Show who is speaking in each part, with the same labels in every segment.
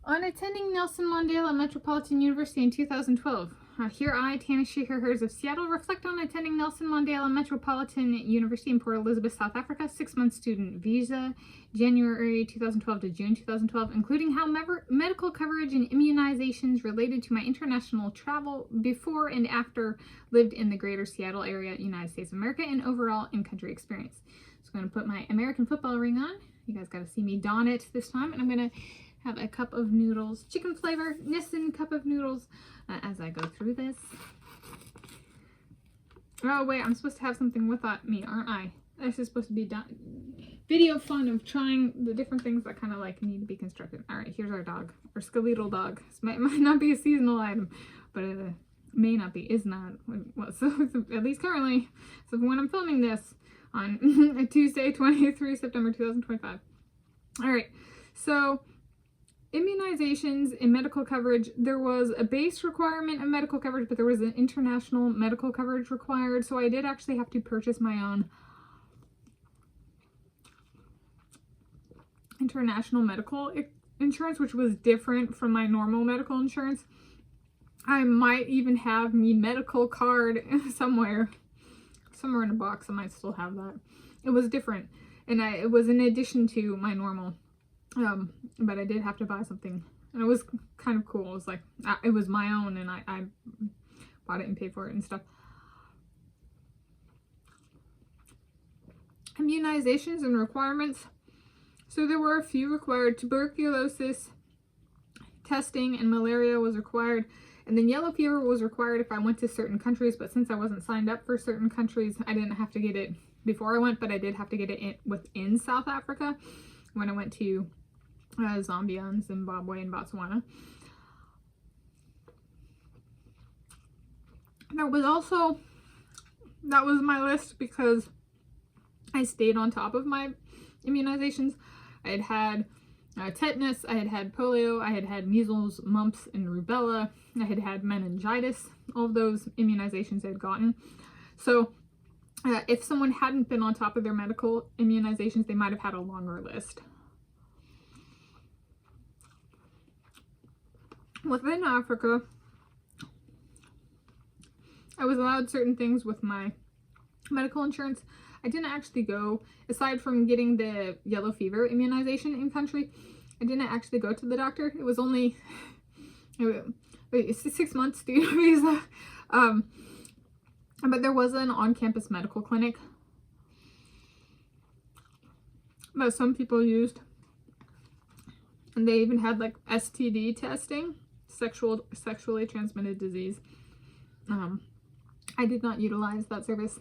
Speaker 1: On attending Nelson Mandela Metropolitan University in 2012, here I, Tanis of Seattle, reflect on attending Nelson Mandela Metropolitan University in Port Elizabeth, South Africa, 6-month student visa, January 2012 to June 2012, including how medical coverage and immunizations related to my international travel before and after lived in the greater Seattle area, United States of America, and overall in-country experience. So I'm going to put my American football ring on. You guys got to see me don it this time, and I'm going to have a cup of noodles, chicken flavor, Nissan cup of noodles as I go through this. Oh wait, I'm supposed to have something with me, aren't I? This is supposed to be done. Video fun of trying the different things that kind of like need to be constructed. All right, here's our dog, our skeletal dog. This might not be a seasonal item, but it may not be, is not. Well, so at least currently, so when I'm filming this on Tuesday, 23 September 2025. All right, so immunizations and medical coverage. There was a base requirement of medical coverage, but there was an international medical coverage required. So I did actually have to purchase my own international medical insurance, which was different from my normal medical insurance. I might even have me medical card somewhere in a box. I might still have that. It was different, and it was in addition to my normal. But I did have to buy something, and it was kind of cool. It was like, it was my own, and I bought it and paid for it and stuff. Immunizations and requirements. So there were a few required. Tuberculosis testing and malaria was required, and then yellow fever was required if I went to certain countries, but since I wasn't signed up for certain countries, I didn't have to get it before I went, but I did have to get it within South Africa when I went to Zambia and Zimbabwe and Botswana. That was my list because I stayed on top of my immunizations. I had tetanus, I had polio, I had measles, mumps, and rubella. I had meningitis. All of those immunizations I had gotten. So if someone hadn't been on top of their medical immunizations, they might have had a longer list. Within Africa, I was allowed certain things with my medical insurance. I didn't actually go, aside from getting the yellow fever immunization in country, I didn't actually go to the doctor. It was only 6 months student visa. But there was an on-campus medical clinic that some people used. And they even had like STD testing, sexually transmitted disease. I did not utilize that service.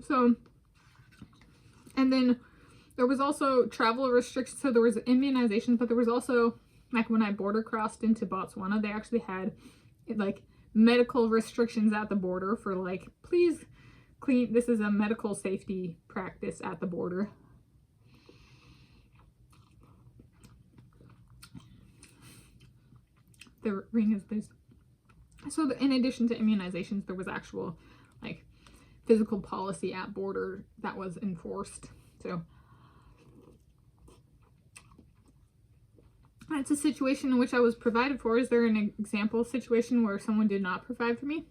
Speaker 1: So, and then there was also travel restrictions. So there was immunizations, but there was also, like when I border crossed into Botswana, they actually had like medical restrictions at the border for like, please clean, this is a medical safety practice at the border. The ring is this. So in addition to immunizations, there was actual like physical policy at border that was enforced. So that's a situation in which I was provided for. Is there an example situation where someone did not provide for me?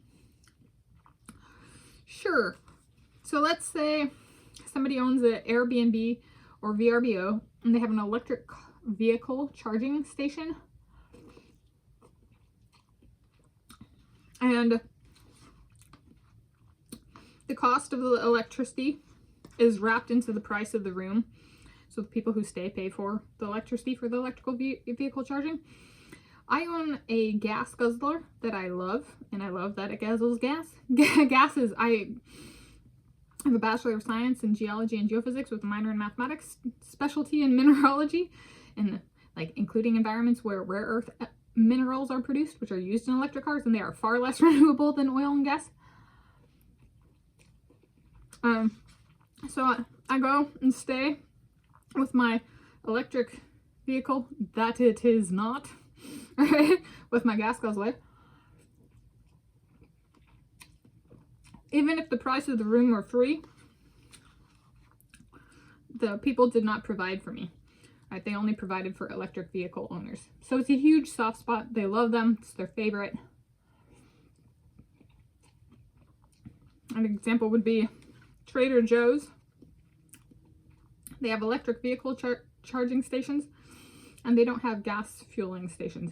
Speaker 1: Sure. So let's say somebody owns an Airbnb or VRBO and they have an electric vehicle charging station. And the cost of the electricity is wrapped into the price of the room. So the people who stay pay for the electricity for the electrical vehicle charging. I own a gas guzzler that I love, and I love that it guzzles gas. Gases. I have a Bachelor of Science in Geology and Geophysics with a minor in Mathematics, specialty in mineralogy, and like including environments where rare earth minerals are produced, which are used in electric cars, and they are far less renewable than oil and gas. So I go and stay with my electric vehicle that it is not, with my gas guzzler. Even if the price of the room were free, the people did not provide for me. Right, they only provided for electric vehicle owners. So it's a huge soft spot. They love them. It's their favorite. An example would be Trader Joe's. They have electric vehicle charging stations, and they don't have gas fueling stations.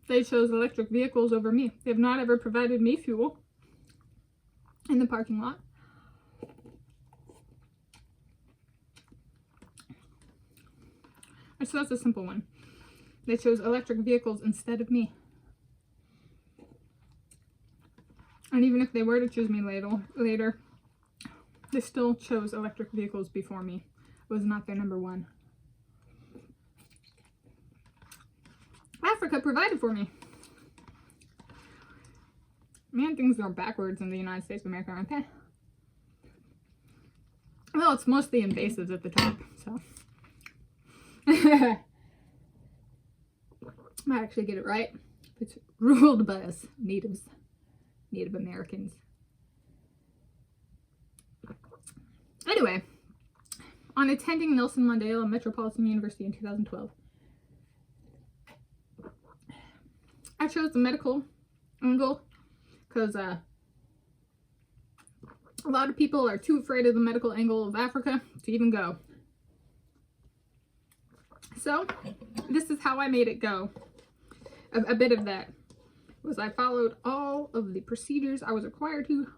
Speaker 1: They chose electric vehicles over me. They have not ever provided me fuel in the parking lot. So that's a simple one. They chose electric vehicles instead of me. And even if they were to choose me later, they still chose electric vehicles before me. It was not their number one. Africa provided for me. Man, things are backwards in the United States of America, aren't they? Well, it's mostly invasives at the top, so. Might actually get it right. It's ruled by us Native Americans. Anyway, on attending Nelson Mandela Metropolitan University in 2012, I chose the medical angle because a lot of people are too afraid of the medical angle of Africa to even go. So this is how I made it go. A bit of that was I followed all of the procedures I was required to.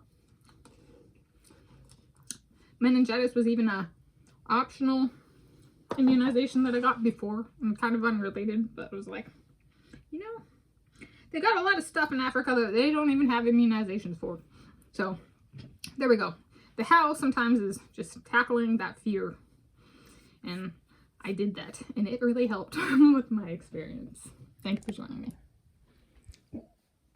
Speaker 1: Meningitis was even a optional immunization that I got before, and kind of unrelated, but it was like, you know, they got a lot of stuff in Africa that they don't even have immunizations for. So there we go. The how sometimes is just tackling that fear, and I did that, and it really helped with my experience. Thank you for joining me.